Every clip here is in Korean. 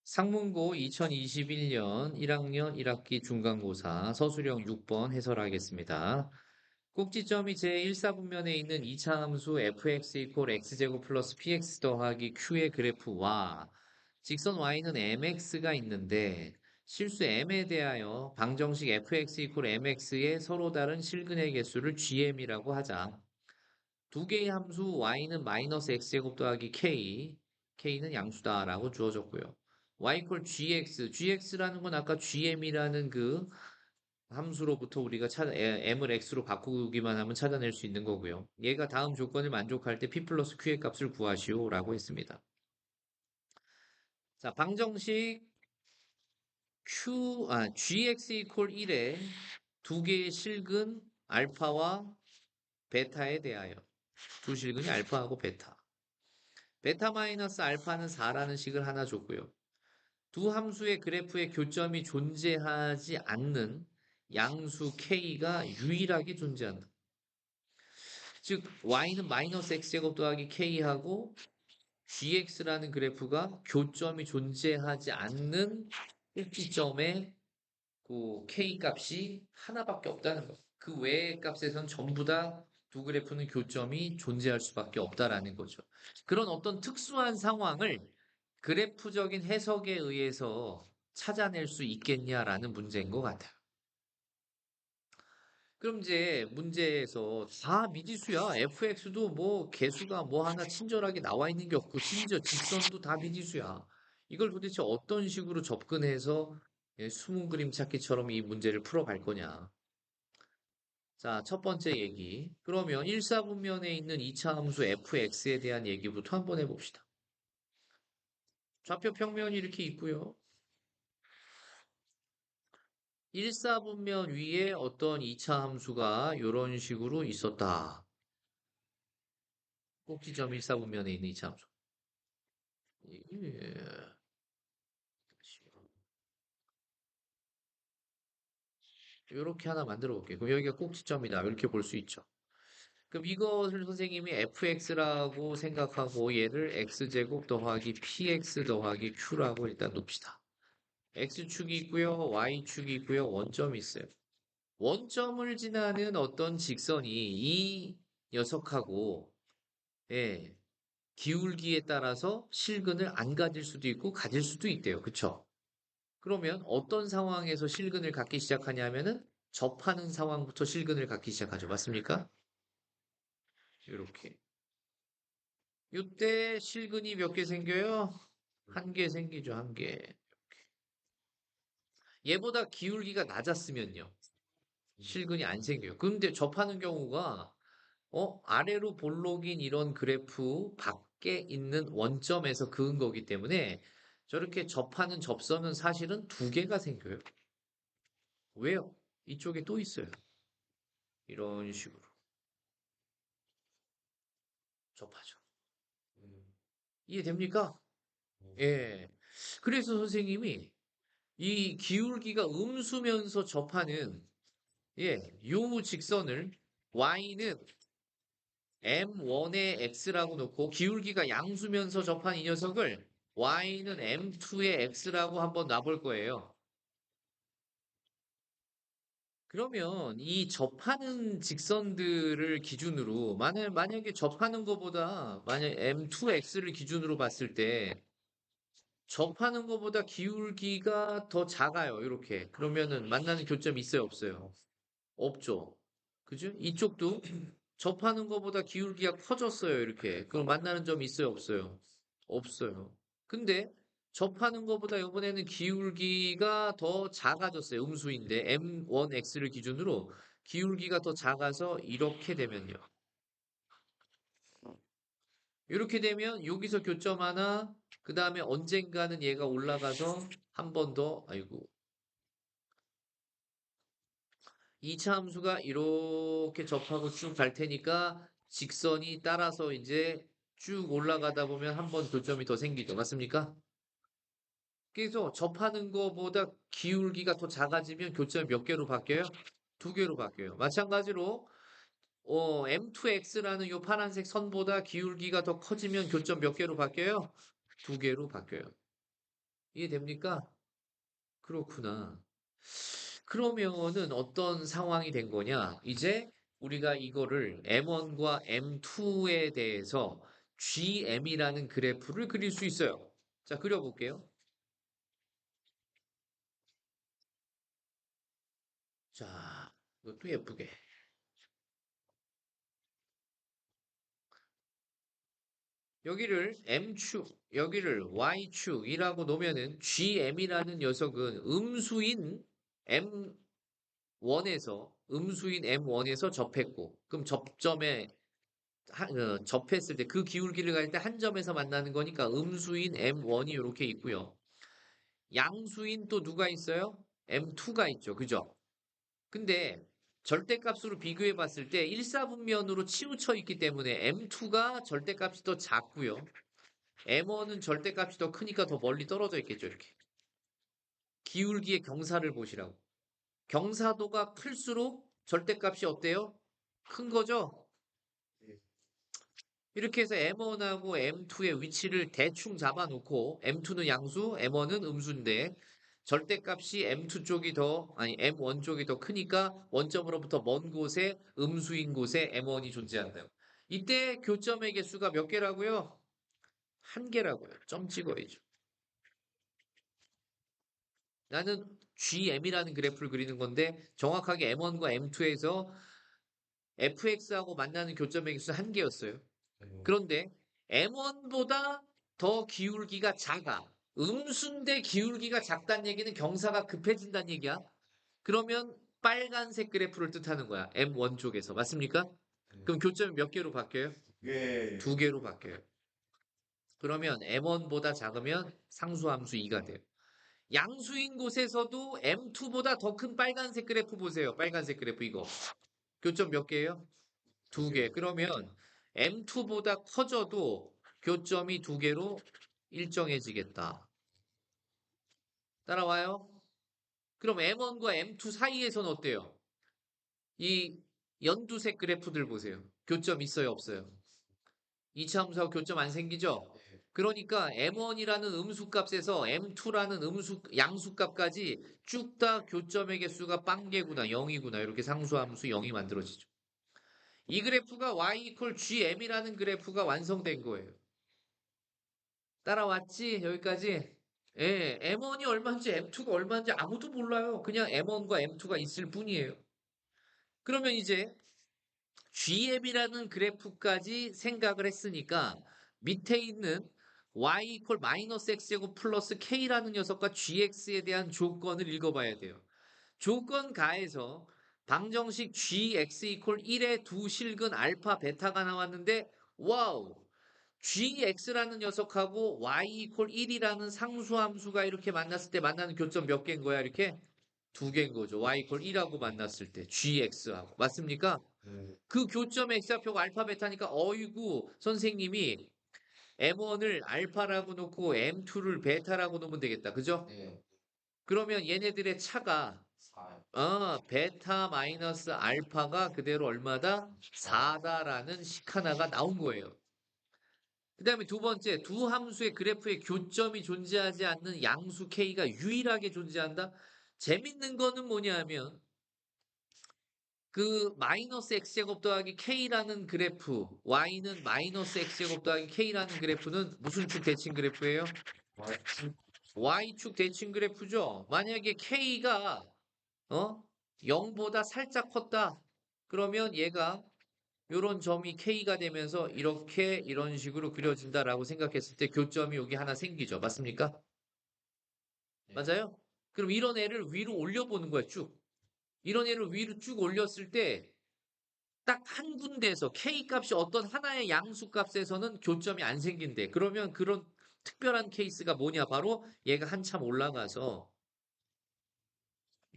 상문고 2021년 1학년 1학기 중간고사 서술형 6번 해설하겠습니다. 꼭지점이 제1사분면에 있는 2차 함수 fx 이퀄 x제곱 플러스 px 더하기 q의 그래프와 직선 y는 mx가 있는데 실수 m에 대하여 방정식 fx 이퀄 mx의 서로 다른 실근의 개수를 gm이라고 하자. 두 개의 함수 y는 마이너스 x제곱 더하기 k는 양수다라고 주어졌고요. y 이퀄 gx라는 건 아까 gm이라는 그 함수로부터 우리가 m을 x로 바꾸기만 하면 찾아낼 수 있는 거고요. 얘가 다음 조건을 만족할 때 p 플러스 q의 값을 구하시오라고 했습니다. 자, 방정식 gx 이퀄 1에 두 개의 실근 알파와 베타에 대하여 두 실근이 알파하고 베타 마이너스 알파는 4라는 식을 하나 줬고요. 두 함수의 그래프에 교점이 존재하지 않는 양수 k가 유일하게 존재한다. 즉 y는 마이너스 x제곱 더하기 k하고 gx라는 그래프가 교점이 존재하지 않는 꼭지점의 그 k 값이 하나밖에 없다는 거. 그 외의 값에선 전부 다 두 그래프는 교점이 존재할 수밖에 없다라는 거죠. 그런 어떤 특수한 상황을 그래프적인 해석에 의해서 찾아낼 수 있겠냐라는 문제인 것 같아요. 그럼 이제 문제에서 다 미지수야. fx도 뭐 개수가 뭐 하나 친절하게 나와 있는 게 없고 심지어 직선도 다 미지수야. 이걸 도대체 어떤 식으로 접근해서 숨은 그림 찾기처럼 이 문제를 풀어갈 거냐. 자, 첫 번째 얘기. 그러면 1사분면에 있는 2차 함수 fx에 대한 얘기부터 한번 해봅시다. 좌표 평면이 이렇게 있고요. 1사분면 위에 어떤 2차 함수가 이런 식으로 있었다. 꼭지점 1사분면에 있는 2차 함수. 예. 이렇게 하나 만들어 볼게요. 그럼 여기가 꼭지점이다. 이렇게 볼 수 있죠. 그럼 이것을 선생님이 fx라고 생각하고 얘를 x제곱 더하기 px 더하기 q라고 일단 놉시다. x축이 있고요. y축이 있고요. 원점이 있어요. 원점을 지나는 어떤 직선이 이 녀석하고 예, 기울기에 따라서 실근을 안 가질 수도 있고 가질 수도 있대요. 그쵸? 그러면 어떤 상황에서 실근을 갖기 시작하냐면은 접하는 상황부터 실근을 갖기 시작하죠. 맞습니까? 이렇게. 이때 실근이 몇 개 생겨요? 한 개 생기죠. 한 개. 얘보다 기울기가 낮았으면요. 실근이 안 생겨요. 근데 접하는 경우가 아래로 볼록인 이런 그래프 밖에 있는 원점에서 그은 거기 때문에 저렇게 접하는 접선은 사실은 두 개가 생겨요. 왜요? 이쪽에 또 있어요. 이런 식으로 접하죠. 이해됩니까? 예. 그래서 선생님이 이 기울기가 음수면서 접하는 요 직선을 y는 m1의 x라고 놓고 기울기가 양수면서 접한 이 녀석을 y는 m2의 x라고 한번 놔볼 거예요. 그러면 이 접하는 직선들을 기준으로 만약에 접하는 것보다 만약 m2x를 기준으로 봤을 때 접하는 것보다 기울기가 더 작아요. 이렇게. 그러면은 만나는 교점이 있어요, 없어요? 없죠. 그죠? 이쪽도 접하는 것보다 기울기가 커졌어요. 이렇게. 그럼 만나는 점이 있어요, 없어요? 없어요. 근데 접하는 것보다 이번에는 기울기가 더 작아졌어요. 음수인데 M1X를 기준으로 기울기가 더 작아서 이렇게 되면요. 이렇게 되면 여기서 교점 하나, 그 다음에 언젠가는 얘가 올라가서 한 번 더, 아이고, 2차 함수가 이렇게 접하고 쭉 갈 테니까 직선이 따라서 이제 쭉 올라가다 보면 한 번 교점이 더 생기죠. 맞습니까? 그래서 접하는 것보다 기울기가 더 작아지면 교점이 몇 개로 바뀌어요? 두 개로 바뀌어요. 마찬가지로 M2X라는 이 파란색 선보다 기울기가 더 커지면 교점 몇 개로 바뀌어요? 두 개로 바뀌어요. 이해됩니까? 그렇구나. 그러면은 어떤 상황이 된 거냐? 이제 우리가 이거를 M1과 M2에 대해서 GM이라는 그래프를 그릴 수 있어요. 자, 그려볼게요. 자, 이것도 예쁘게. 여기를 M축, 여기를 Y축이라고 놓으면은 GM이라는 녀석은 음수인 M1에서 접했고, 그럼 접했을 때 그 기울기를 갈 때 한 점에서 만나는 거니까 음수인 M1이 이렇게 있고요. 양수인 또 누가 있어요? M2가 있죠. 그죠? 근데 절대값으로 비교해 봤을 때 일사분면으로 치우쳐 있기 때문에 M2가 절대값이 더 작고요. M1은 절대값이 더 크니까 더 멀리 떨어져 있겠죠. 이렇게. 기울기의 경사를 보시라고. 경사도가 클수록 절대값이 어때요? 큰 거죠? 이렇게 해서 M1하고 M2의 위치를 대충 잡아놓고 M2는 양수, M1은 음수인데 절대값이 M2 쪽이 아니 M1 쪽이 더 크니까 원점으로부터 먼 곳에 음수인 곳에 M1이 존재한다. 이때 교점의 개수가 몇 개라고요? 한 개라고요. 점 찍어야죠. 나는 GM이라는 그래프를 그리는 건데 정확하게 M1과 M2에서 fx하고 만나는 교점의 개수 한 개였어요. 그런데 M1보다 더 기울기가 작아. 음수인데 기울기가 작다는 얘기는 경사가 급해진다는 얘기야. 그러면 빨간색 그래프를 뜻하는 거야. M1 쪽에서. 맞습니까? 그럼 교점이 몇 개로 바뀌어요? 두 개로 바뀌어요. 그러면 M1보다 작으면 상수함수 2가 돼요. 양수인 곳에서도 M2보다 더 큰 빨간색 그래프 보세요. 빨간색 그래프 이거. 교점 몇 개예요? 두 개. 그러면 M2보다 커져도 교점이 두 개로 일정해지겠다. 따라와요? 그럼 M1과 M2 사이에서는 어때요? 이 연두색 그래프들 보세요. 교점 있어요, 없어요? 이차함수하고 교점 안 생기죠? 그러니까 M1이라는 음수값에서 M2라는 양수값까지 쭉 다 교점의 개수가 빵개구나, 0이구나. 이렇게 상수함수 0이 만들어지죠. 이 그래프가 y 이퀄 gm이라는 그래프가 완성된 거예요. 따라왔지? 여기까지? 예, M1이 얼마인지 M2가 얼마인지 아무도 몰라요. 그냥 M1과 M2가 있을 뿐이에요. 그러면 이제 GM이라는 그래프까지 생각을 했으니까 밑에 있는 y 이퀄 마이너스 x제곱 플러스 k라는 녀석과 gx에 대한 조건을 읽어봐야 돼요. 조건 가에서 방정식 gx 이퀄 1의 두 실근 알파 베타가 나왔는데 와우 gx라는 녀석하고 y 이퀄 1이라는 상수함수가 이렇게 만났을 때 만나는 교점 몇 개인 거야 이렇게? 두 개인 거죠. y 이퀄 1하고 만났을 때 gx하고 맞습니까? 그 교점의 x좌표가 알파 베타니까 어이구 선생님이 M1을 알파라고 놓고 M2를 베타라고 놓으면 되겠다. 그죠? 그러면 얘네들의 차가 베타 마이너스 알파가 그대로 얼마다? 4다라는 식 하나가 나온 거예요. 그 다음에 두 번째, 두 함수의 그래프에 교점이 존재하지 않는 양수 K가 유일하게 존재한다? 재밌는 거는 뭐냐 하면 그 마이너스 x제곱 더하기 k라는 그래프, y는 마이너스 x제곱 더하기 k라는 그래프는 무슨 축 대칭 그래프예요? y축 대칭 그래프죠. 만약에 k가 0보다 살짝 컸다. 그러면 얘가 요런 점이 k가 되면서 이렇게 이런 식으로 그려진다라고 생각했을 때 교점이 여기 하나 생기죠. 맞습니까? 맞아요? 그럼 이런 애를 위로 올려보는 거야, 쭉. 이런 애를 위로 쭉 올렸을 때 딱 한 군데에서 K 값이 어떤 하나의 양수 값에서는 교점이 안 생긴대. 그러면 그런 특별한 케이스가 뭐냐? 바로 얘가 한참 올라가서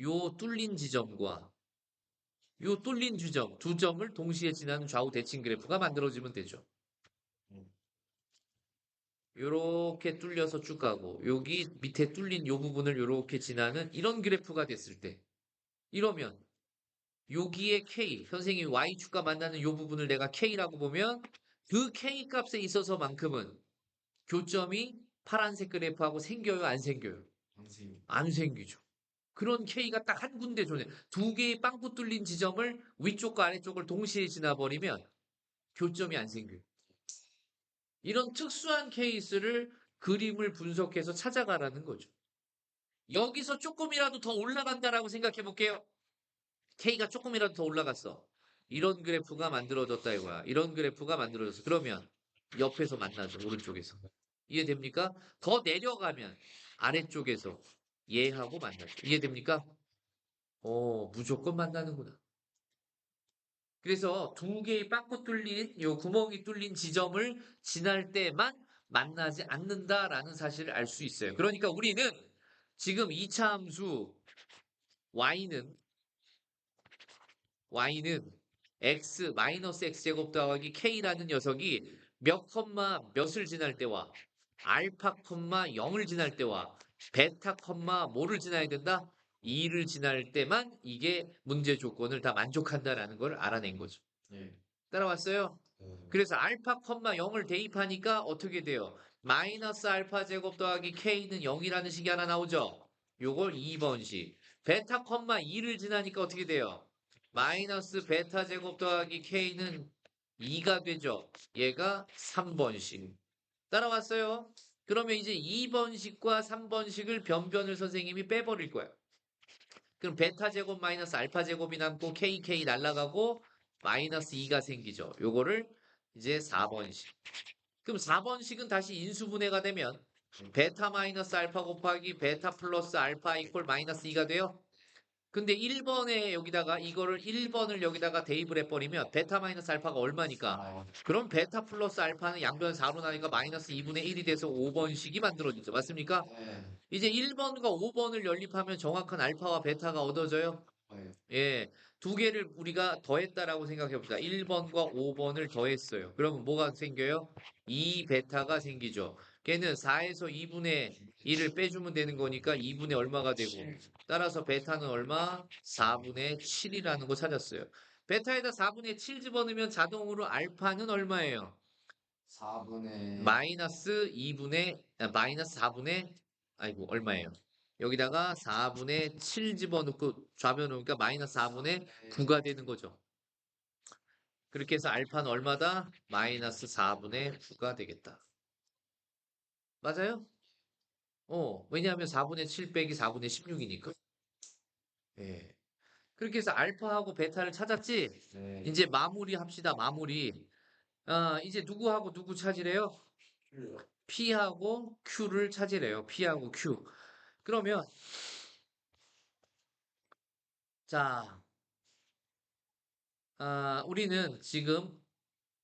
요 뚫린 지점과 요 뚫린 지점 두 점을 동시에 지나는 좌우 대칭 그래프가 만들어지면 되죠. 요렇게 뚫려서 쭉 가고 여기 밑에 뚫린 요 부분을 요렇게 지나는 이런 그래프가 됐을 때 이러면 여기에 K, 선생님이 Y축과 만나는 요 부분을 내가 K라고 보면 그 K 값에 있어서만큼은 교점이 파란색 그래프하고 생겨요, 안 생겨요? 선생님. 안 생기죠. 그런 K가 딱 한 군데 존재. 두 개의 빵꾸 뚫린 지점을 위쪽과 아래쪽을 동시에 지나버리면 교점이 안 생겨요. 이런 특수한 케이스를 그림을 분석해서 찾아가라는 거죠. 여기서 조금이라도 더 올라간다라고 생각해 볼게요. K가 조금이라도 더 올라갔어. 이런 그래프가 만들어졌다 이거야. 이런 그래프가 만들어졌어. 그러면 옆에서 만나죠. 오른쪽에서. 이해됩니까? 더 내려가면 아래쪽에서 얘하고 만나죠. 이해됩니까? 무조건 만나는구나. 그래서 두 개의 빵꾸 뚫린, 요 구멍이 뚫린 지점을 지날 때만 만나지 않는다라는 사실을 알 수 있어요. 그러니까 우리는 지금 2차 함수 y는 x 마이너스 x제곱 더하기 k라는 녀석이 몇 컴마 몇을 지날 때와 알파 컴마 0을 지날 때와 베타 컴마 뭐를 지나야 된다? 2를 지날 때만 이게 문제 조건을 다 만족한다라는 걸 알아낸 거죠. 네. 따라왔어요? 그래서 알파 컴마 0을 대입하니까 어떻게 돼요? 마이너스 알파 제곱 더하기 k는 0이라는 식이 하나 나오죠? 요걸 2번식. 베타 컴마 2를 지나니까 어떻게 돼요? 마이너스 베타 제곱 더하기 k는 2가 되죠? 얘가 3번식. 따라왔어요? 그러면 이제 2번식과 3번식을 변변을 선생님이 빼버릴 거야. 그럼 베타 제곱 마이너스 알파 제곱이 남고 KK 날라가고 마이너스 2가 생기죠. 요거를 이제 4번식. 그럼 4번식은 다시 인수분해가 되면 베타 마이너스 알파 곱하기 베타 플러스 알파 이퀄 마이너스 2가 돼요. 근데 1번에 여기다가 이거를 1번을 여기다가 대입을 해버리면 베타 마이너스 알파가 얼마니까? 그럼 베타 플러스 알파는 양변 4로 나니까 마이너스 2분의 1이 돼서 5번식이 만들어지죠. 맞습니까? 네. 이제 1번과 5번을 연립하면 정확한 알파와 베타가 얻어져요. 네. 예, 두 개를 우리가 더했다라고 생각해 봅시다. 1번과 5번을 더했어요. 그러면 뭐가 생겨요? 2베타가 생기죠. 걔는 4에서 2분의 1을 빼주면 되는 거니까 2분의 얼마가 되고 따라서 베타는 얼마? 4분의 7이라는 거 찾았어요. 베타에다 4분의 7 집어넣으면 자동으로 알파는 얼마예요? 4분의 마이너스 4분의 아이고 얼마예요? 여기다가 4분의 7 집어넣고 좌변 놓으니까 마이너스 4분의 9가 되는 거죠. 그렇게 해서 알파는 얼마다? 마이너스 4분의 9가 되겠다. 맞아요? 왜냐하면 4분의 7 빼기 4분의 16이니까. 예. 그렇게 해서 알파하고 베타를 찾았지? 네. 이제 마무리 합시다, 마무리. 이제 누구하고 누구 찾으래요? P하고 Q를 찾으래요. P하고 Q. 그러면, 자, 우리는 지금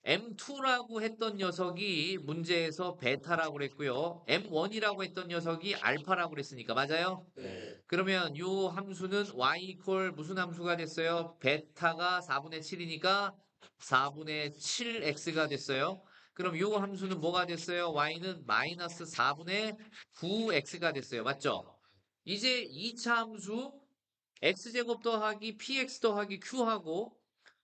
M2라고 했던 녀석이 문제에서 베타라고 그랬고요. M1이라고 했던 녀석이 알파라고 그랬으니까, 맞아요? 네. 그러면 요 함수는 y 이퀄 무슨 함수가 됐어요? 베타가 4분의 7이니까 4분의 7x가 됐어요. 그럼 요 함수는 뭐가 됐어요? y는 마이너스 4분의 9x가 됐어요. 맞죠? 이제 2차 함수 x제곱 더하기 px 더하기 q하고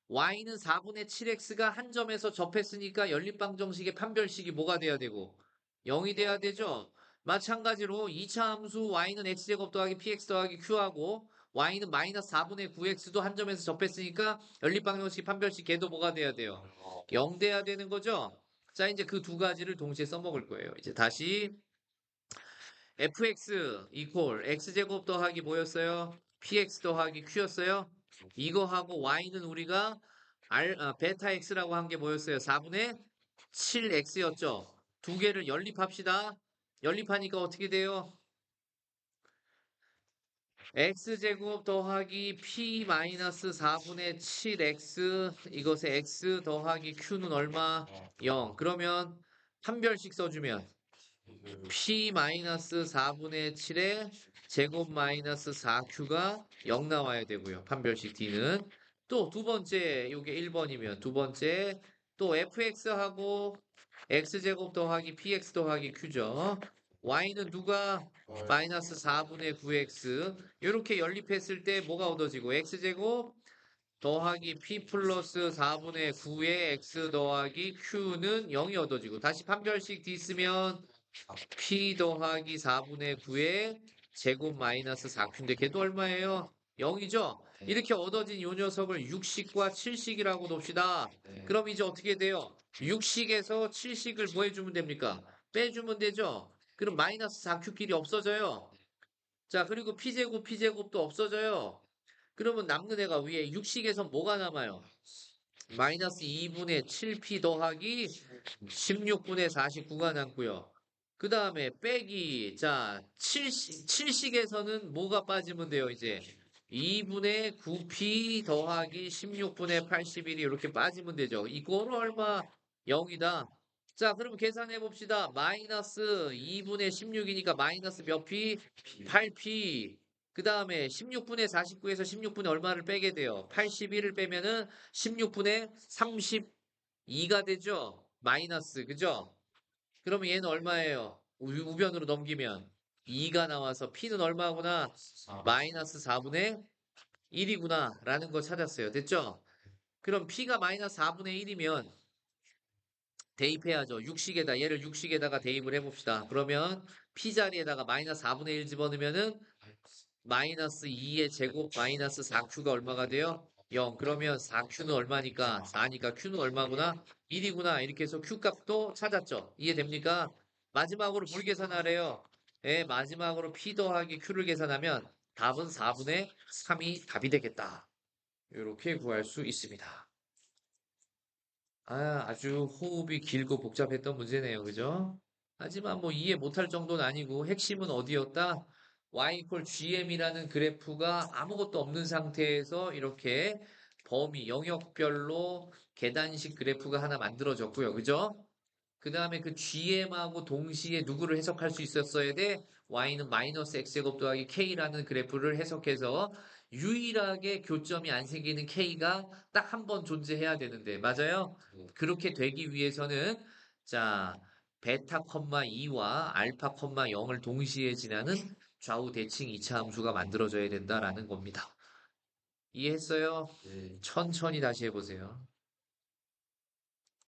y는 4분의 7x가 한 점에서 접했으니까 연립방정식의 판별식이 뭐가 돼야 되고 0이 돼야 되죠. 마찬가지로 2차 함수 y는 x제곱 더하기 px 더하기 q하고 y는 마이너스 4분의 9x도 한 점에서 접했으니까 연립방정식 판별식 걔도 뭐가 돼야 돼요? 0 돼야 되는 거죠. 자, 이제 그 두 가지를 동시에 써먹을 거예요. 이제 다시 fx 이퀄 x제곱 더하기 뭐였어요? px 더하기 q였어요. 이거하고 y는 우리가 베타 x라고 한 게 뭐였어요? 4분의 7x였죠. 두 개를 연립합시다. 연립하니까 어떻게 돼요? x제곱 더하기 p 마이너스 4분의 7x 이것의 x 더하기 q는 얼마? 0. 그러면 판별식 써주면 p 마이너스 4분의 7에 제곱 마이너스 4q가 0 나와야 되고요. 판별식 d는 또 두 번째 요게 1번이면 두 번째 또 fx하고 x제곱 더하기 px 더하기 q죠. y는 누가 마이너스 4분의 9x 이렇게 연립했을 때 뭐가 얻어지고 x제곱 더하기 p 플러스 4분의 9의 x 더하기 q는 0이 얻어지고 다시 판별식 d 쓰면 P 더하기 4분의 9의 제곱 마이너스 4Q인데 걔도 얼마예요? 0이죠? 네. 이렇게 얻어진 요 녀석을 6식과 7식이라고 놉시다. 네. 그럼 이제 어떻게 돼요? 6식에서 7식을 뭐 해주면 됩니까? 빼주면 되죠? 그럼 마이너스 4Q끼리 없어져요. 자, 그리고 P제곱도 없어져요. 그러면 남는 애가 위에 6식에서 뭐가 남아요? 마이너스 2분의 7P 더하기 16분의 49가 남고요. 그 다음에 빼기, 자, 7식에서는 뭐가 빠지면 돼요, 이제? 2분의 9P 더하기 16분의 81이 이렇게 빠지면 되죠. 이거는 얼마? 0이다. 자, 그럼 계산해 봅시다. 마이너스 2분의 16이니까 마이너스 몇 P? 8P. 그 다음에 16분의 49에서 16분의 얼마를 빼게 돼요? 81을 빼면은 16분의 32가 되죠? 마이너스, 그죠? 그러면 얘는 얼마예요? 우변으로 넘기면 2가 나와서 P는 얼마구나? 마이너스 4분의 1이구나 라는 걸 찾았어요. 됐죠? 그럼 P가 마이너스 4분의 1이면 대입해야죠. 얘를 6식에다가 대입을 해봅시다. 그러면 P 자리에다가 마이너스 4분의 1 집어넣으면은 마이너스 2의 제곱 마이너스 4Q가 얼마가 돼요? 0. 그러면 4Q는 얼마니까? 4니까 Q는 얼마구나? 1이구나. 이렇게 해서 Q 값도 찾았죠. 이해됩니까? 마지막으로 뭘 계산하래요? 예, 마지막으로 P 더하기 Q를 계산하면 답은 4분의 3이 답이 되겠다. 이렇게 구할 수 있습니다. 아주 호흡이 길고 복잡했던 문제네요. 그죠? 하지만 뭐 이해 못할 정도는 아니고 핵심은 어디였다? y 이퀄 gm이라는 그래프가 아무것도 없는 상태에서 이렇게 범위, 영역별로 계단식 그래프가 하나 만들어졌고요. 그죠? 그 다음에 그 gm하고 동시에 누구를 해석할 수 있었어야 돼? y는 마이너스 x제곱 더하기 k라는 그래프를 해석해서 유일하게 교점이 안 생기는 k가 딱 한 번 존재해야 되는데, 맞아요? 그렇게 되기 위해서는, 자, 베타, 2와 알파, 0을 동시에 지나는 좌우 대칭 2차 함수가 만들어져야 된다라는 겁니다. 이해했어요? 네. 천천히 다시 해보세요.